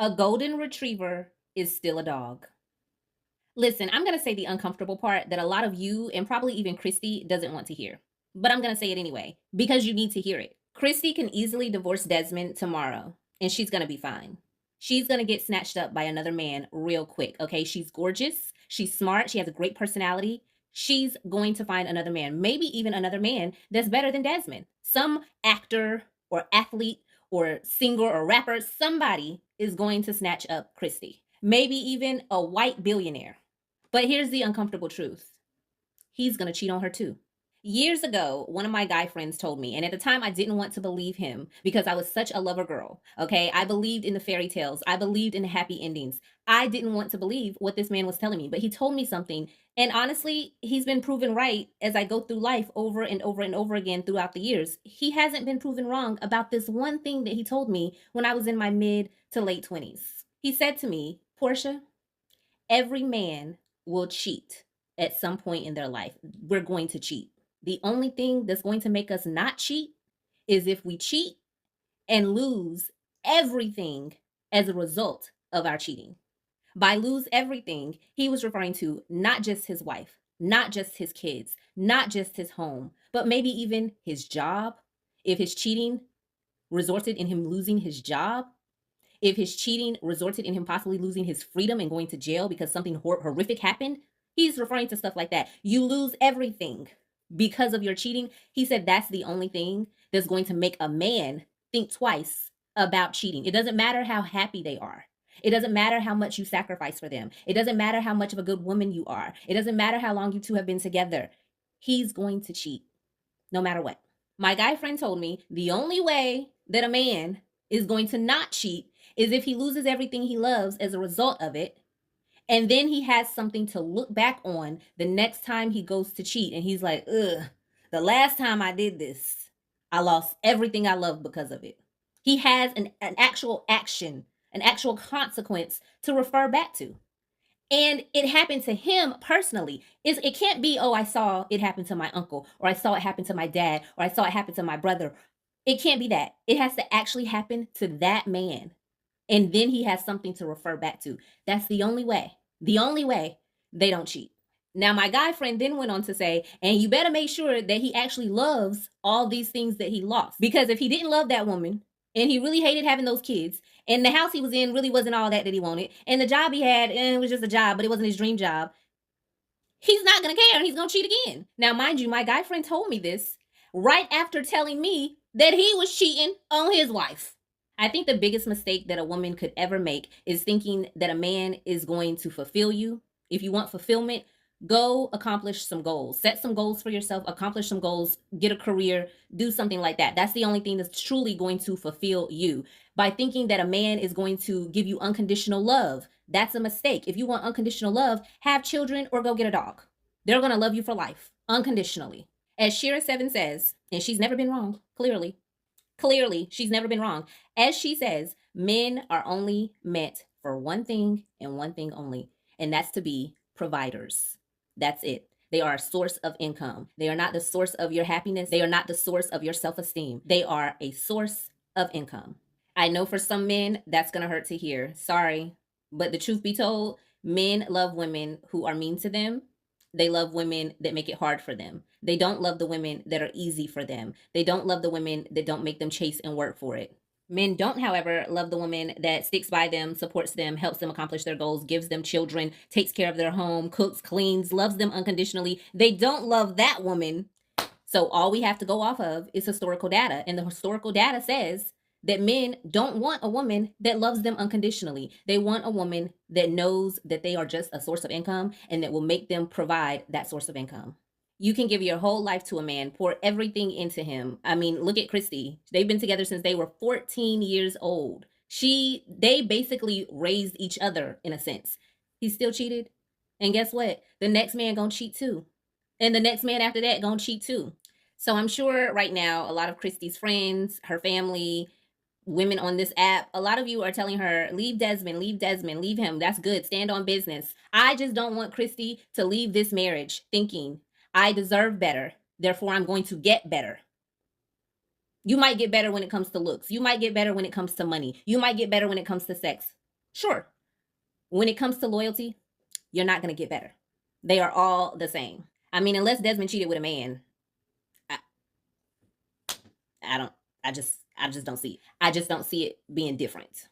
A golden retriever is still a dog. Listen, I'm going to say the uncomfortable part that a lot of you and probably even Christy doesn't want to hear. But I'm going to say it anyway because you need to hear it. Christy can easily divorce Desmond tomorrow and she's going to be fine. She's going to get snatched up by another man real quick. Okay. She's gorgeous. She's smart. She has a great personality. She's going to find another man, maybe even another man that's better than Desmond. Some actor or athlete or singer or rapper, somebody is going to snatch up Christy. Maybe even a white billionaire. But here's the uncomfortable truth. He's going to cheat on her too. Years ago, one of my guy friends told me, and at the time I didn't want to believe him because I was such a lover girl. Okay. I believed in the fairy tales. I believed in the happy endings. I didn't want to believe what this man was telling me, but he told me something. And honestly, he's been proven right as I go through life over and over and over again throughout the years. He hasn't been proven wrong about this one thing that he told me when I was in my mid to late 20s. He said to me, Portia, every man will cheat at some point in their life. We're going to cheat. The only thing that's going to make us not cheat is if we cheat and lose everything as a result of our cheating. By lose everything, he was referring to not just his wife, not just his kids, not just his home, but maybe even his job. If his cheating resulted in him losing his job, if his cheating resulted in him possibly losing his freedom and going to jail because something horrific happened, he's referring to stuff like that. You lose everything because of your cheating. He said that's the only thing that's going to make a man think twice about cheating. It doesn't matter how happy they are. It doesn't matter how much you sacrifice for them. It doesn't matter how much of a good woman you are. It doesn't matter how long you two have been together. He's going to cheat no matter what. My guy friend told me the only way that a man is going to not cheat is if he loses everything he loves as a result of it. And then he has something to look back on the next time he goes to cheat. And he's like, ugh, the last time I did this, I lost everything I loved because of it. He has an actual action, an actual consequence to refer back to. And it happened to him personally. It can't be, oh, I saw it happen to my uncle, or I saw it happen to my dad, or I saw it happen to my brother. It can't be that. It has to actually happen to that man. And then he has something to refer back to. That's the only way. The only way they don't cheat. Now, my guy friend then went on to say, and you better make sure that he actually loves all these things that he lost. Because if he didn't love that woman and he really hated having those kids, and the house he was in really wasn't all that he wanted, and the job he had, it was just a job, but it wasn't his dream job, he's not going to care and he's going to cheat again. Now, mind you, my guy friend told me this right after telling me that he was cheating on his wife. I think the biggest mistake that a woman could ever make is thinking that a man is going to fulfill you. If you want fulfillment, go accomplish some goals. Set some goals for yourself, accomplish some goals, get a career, do something like that. That's the only thing that's truly going to fulfill you. By thinking that a man is going to give you unconditional love, that's a mistake. If you want unconditional love, have children or go get a dog. They're going to love you for life, unconditionally. As Shira7 says, and she's never been wrong, clearly, she's never been wrong. As she says, men are only meant for one thing and one thing only, and that's to be providers. That's it. They are a source of income. They are not the source of your happiness. They are not the source of your self-esteem. They are a source of income. I know for some men, that's going to hurt to hear. Sorry. But the truth be told, men love women who are mean to them. They love women that make it hard for them. They don't love the women that are easy for them. They don't love the women that don't make them chase and work for it. Men don't, however, love the woman that sticks by them, supports them, helps them accomplish their goals, gives them children, takes care of their home, cooks, cleans, loves them unconditionally. They don't love that woman. So all we have to go off of is historical data. And the historical data says that men don't want a woman that loves them unconditionally. They want a woman that knows that they are just a source of income and that will make them provide that source of income. You can give your whole life to a man, pour everything into him. I mean, look at Christy. They've been together since they were 14 years old. They basically raised each other in a sense. He still cheated. And guess what? The next man gonna cheat too. And the next man after that gonna cheat too. So I'm sure right now, a lot of Christy's friends, her family, women on this app, a lot of you are telling her, leave Desmond, leave him. That's good. Stand on business. I just don't want Christy to leave this marriage thinking, I deserve better. Therefore, I'm going to get better. You might get better when it comes to looks. You might get better when it comes to money. You might get better when it comes to sex. Sure. When it comes to loyalty, you're not going to get better. They are all the same. I mean, unless Desmond cheated with a man, I, I don't. I just don't see it. I just don't see it being different.